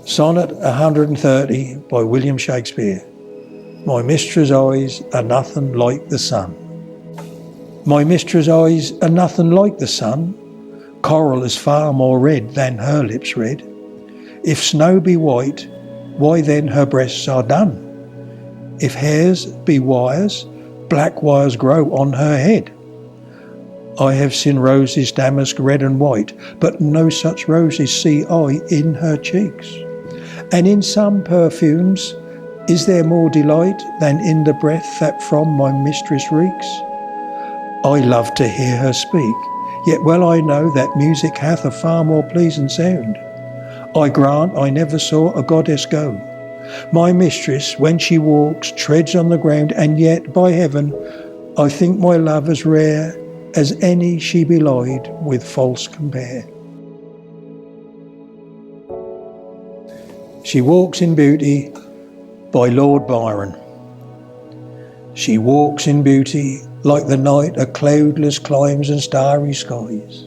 Sonnet 130 by William Shakespeare. My mistress' eyes are nothing like the sun. My mistress' eyes are nothing like the sun. Coral is far more red than her lips red. If snow be white, why then her breasts are dun. If hairs be wires, black wires grow on her head. I have seen roses damask red and white, but no such roses see I in her cheeks. And in some perfumes is there more delight than in the breath that from my mistress reeks? I love to hear her speak, yet well I know that music hath a far more pleasing sound. I grant I never saw a goddess go. My mistress, when she walks, treads on the ground, and yet, by heaven, I think my love as rare as any she belied with false compare. She Walks in Beauty by Lord Byron. She walks in beauty like the night of cloudless climes and starry skies,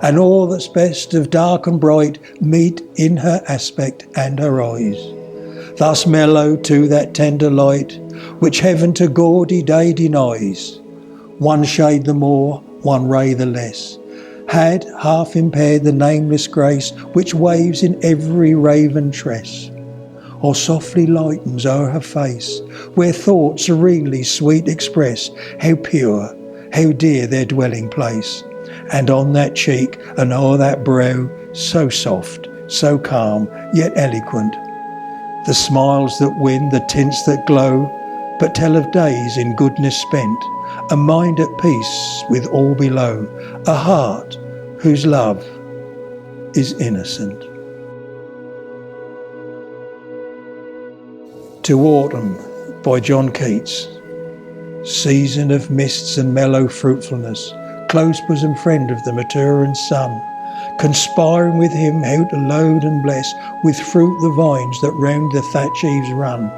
and all that's best of dark and bright meet in her aspect and her eyes, thus mellow to that tender light which heaven to gaudy day denies. One shade the more, one ray the less, had half impaired the nameless grace which waves in every raven tress, or softly lightens o'er her face, where thoughts serenely sweet express how pure, how dear their dwelling place, and on that cheek and o'er that brow, so soft, so calm, yet eloquent, the smiles that win, the tints that glow, but tell of days in goodness spent, a mind at peace with all below, a heart whose love is innocent. To Autumn by John Keats. Season of mists and mellow fruitfulness, close bosom friend of the maturing sun, conspiring with him how to load and bless with fruit the vines that round the thatch eaves run,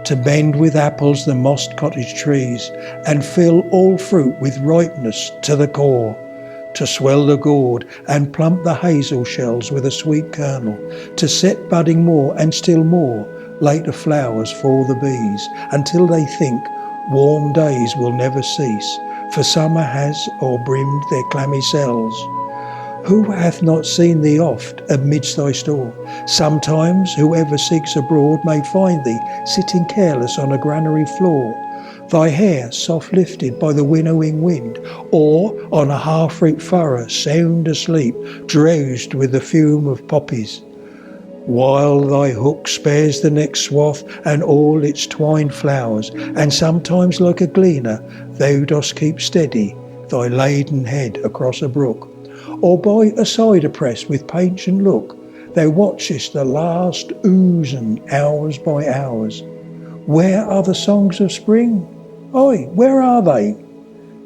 to bend with apples the mossed cottage trees, and fill all fruit with ripeness to the core, to swell the gourd and plump the hazel shells with a sweet kernel, to set budding more and still more later flowers for the bees, until they think warm days will never cease, for summer has o'erbrimmed their clammy cells. Who hath not seen thee oft amidst thy store? Sometimes whoever seeks abroad may find thee sitting careless on a granary floor, thy hair soft lifted by the winnowing wind, or on a half-reaped furrow sound asleep, drowsed with the fume of poppies, while thy hook spares the next swath and all its twined flowers, and sometimes like a gleaner thou dost keep steady thy laden head across a brook, or by a cider press with patient look thou watchest the last oozing hours by hours. Where are the songs of spring? Aye, where are they?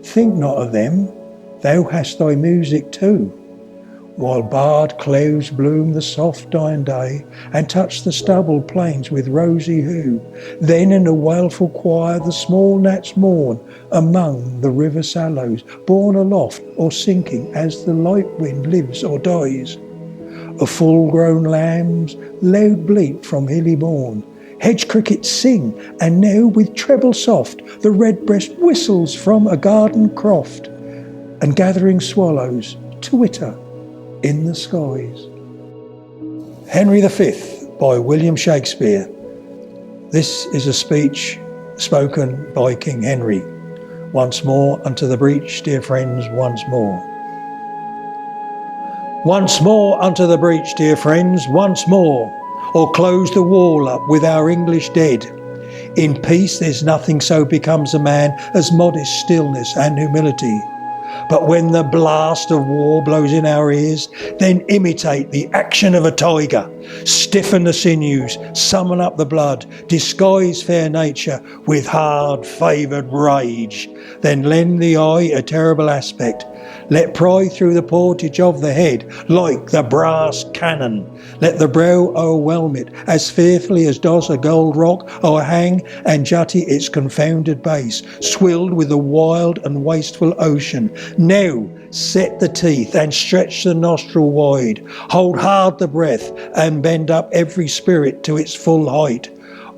Think not of them, thou hast thy music too. While barred clouds bloom the soft dying day, and touch the stubbled plains with rosy hue, then in a wailful choir the small gnats mourn among the river sallows, borne aloft or sinking as the light wind lives or dies. Of full-grown lambs loud bleat from hilly bourne, hedge crickets sing, and now with treble soft the redbreast whistles from a garden croft, and gathering swallows twitter in the skies. Henry V by William Shakespeare. This is a speech spoken by King Henry. Once more unto the breach, dear friends, once more. Once more unto the breach, dear friends, once more, or close the wall up with our English dead. In peace there's nothing so becomes a man as modest stillness and humility. But when the blast of war blows in our ears, then imitate the action of a tiger. Stiffen the sinews, summon up the blood, disguise fair nature with hard favoured rage. Then lend the eye a terrible aspect. Let pry through the portage of the head like the brass cannon. Let the brow o'erwhelm it as fearfully as does a gold rock o'erhang and jutty its confounded base, swilled with the wild and wasteful ocean, Now set the teeth and stretch the nostril wide. Hold hard the breath and bend up every spirit to its full height.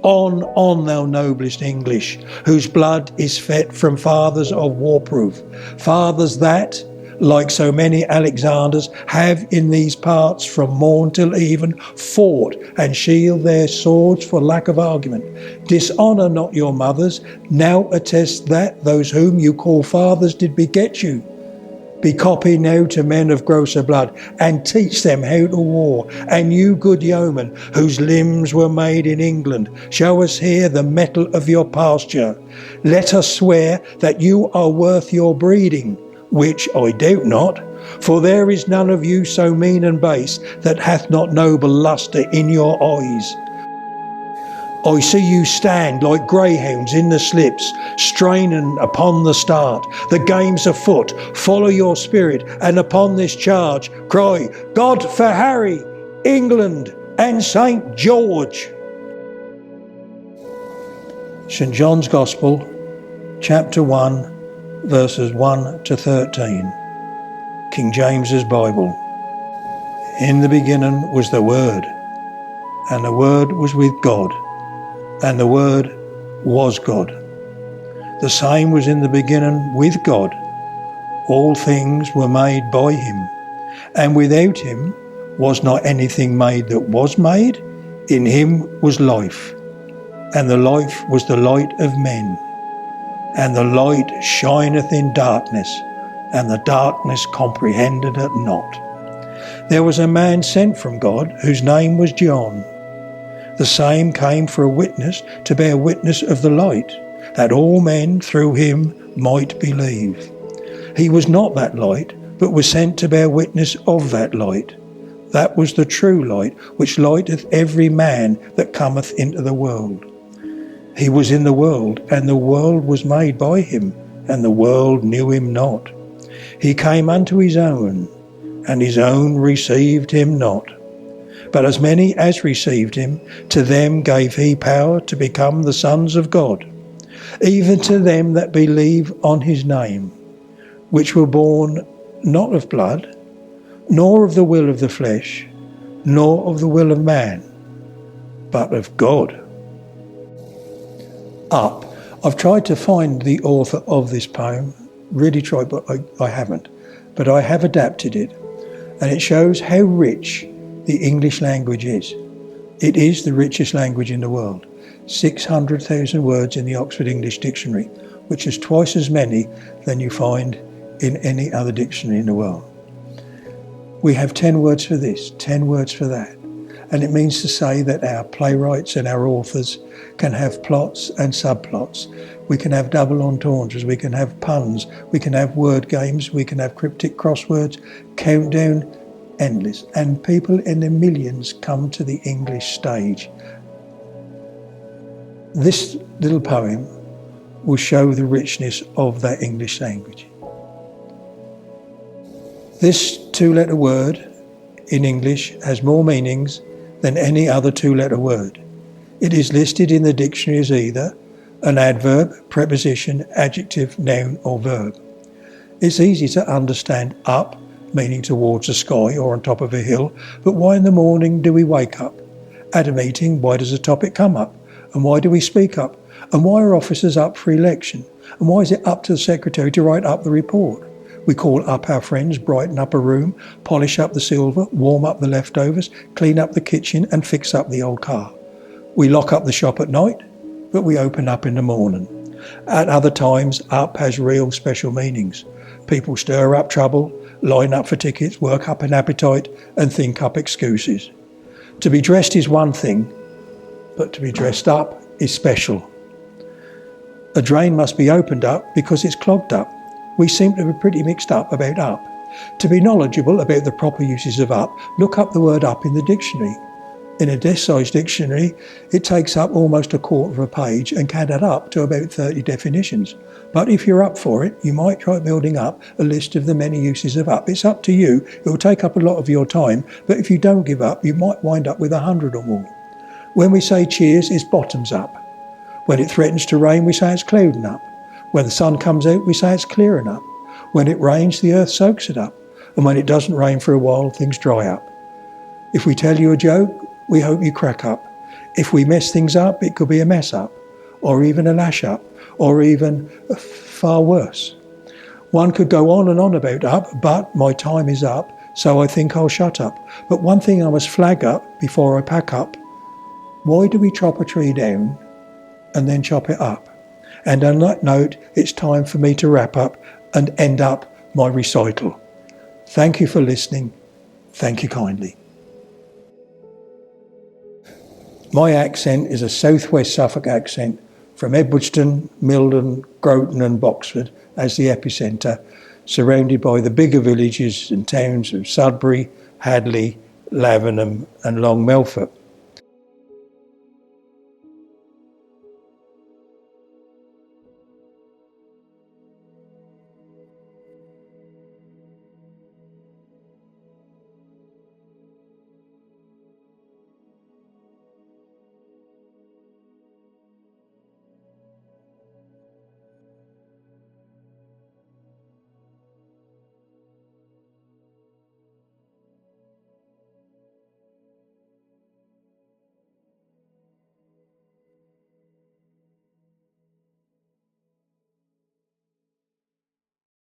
On, thou noblest English, whose blood is fed from fathers of warproof, fathers that, like so many Alexanders, have in these parts from morn till even fought and shield their swords for lack of argument. Dishonour not your mothers, now attest that those whom you call fathers did beget you. Be copy now to men of grosser blood, and teach them how to war. And you, good yeomen, whose limbs were made in England, show us here the mettle of your pasture. Let us swear that you are worth your breeding, which I doubt not, for there is none of you so mean and base that hath not noble lustre in your eyes. I see you stand like greyhounds in the slips, straining upon the start. The game's afoot, follow your spirit, and upon this charge cry, God for Harry, England and St. George. St. John's Gospel, chapter 1, verses 1 to 13. King James's Bible. In the beginning was the Word, and the Word was with God, and the Word was God. The same was in the beginning with God. All things were made by him, and without him was not anything made that was made. In him was life, and the life was the light of men. And the light shineth in darkness, and the darkness comprehended it not. There was a man sent from God, whose name was John. The same came for a witness, to bear witness of the light, that all men through him might believe. He was not that light, but was sent to bear witness of that light. That was the true light, which lighteth every man that cometh into the world. He was in the world, and the world was made by him, and the world knew him not. He came unto his own, and his own received him not. But as many as received him, to them gave he power to become the sons of God, even to them that believe on his name, which were born not of blood, nor of the will of the flesh, nor of the will of man, but of God. Up. I've tried to find the author of this poem, really tried, but I haven't. But I have adapted it, and it shows how rich the English language is. It is the richest language in the world. 600,000 words in the Oxford English Dictionary, which is twice as many than you find in any other dictionary in the world. We have 10 words for this, 10 words for that. And it means to say that our playwrights and our authors can have plots and subplots. We can have double entendres, we can have puns, we can have word games, we can have cryptic crosswords, countdown, endless. And people in their millions come to the English stage. This little poem will show the richness of that English language. This two-letter word in English has more meanings than any other two-letter word. It is listed in the dictionary as either an adverb, preposition, adjective, noun or verb. It's easy to understand up, meaning towards the sky or on top of a hill, but why in the morning do we wake up? At a meeting, why does a topic come up? And why do we speak up? And why are officers up for election? And why is it up to the secretary to write up the report? We call up our friends, brighten up a room, polish up the silver, warm up the leftovers, clean up the kitchen and fix up the old car. We lock up the shop at night, but we open up in the morning. At other times, up has real special meanings. People stir up trouble, line up for tickets, work up an appetite and think up excuses. To be dressed is one thing, but to be dressed up is special. A drain must be opened up because it's clogged up. We seem to be pretty mixed up about up. To be knowledgeable about the proper uses of up, look up the word up in the dictionary. In a desk-sized dictionary, it takes up almost a quarter of a page and can add up to about 30 definitions. But if you're up for it, you might try building up a list of the many uses of up. It's up to you. It will take up a lot of your time, but if you don't give up, you might wind up with 100 or more. When we say cheers, it's bottoms up. When it threatens to rain, we say it's clouding up. When the sun comes out, we say it's clearing up. When it rains, the earth soaks it up. And when it doesn't rain for a while, things dry up. If we tell you a joke, we hope you crack up. If we mess things up, it could be a mess up, or even a lash up, or even far worse. One could go on and on about up, but my time is up, so I think I'll shut up. But one thing I must flag up before I pack up. Why do we chop a tree down and then chop it up? And on that note, it's time for me to wrap up and end up my recital. Thank you for listening. Thank you kindly. My accent is a South West Suffolk accent from Edwardstown, Milden, Groton and Boxford as the epicentre, surrounded by the bigger villages and towns of Sudbury, Hadley, Lavenham and Long Melford.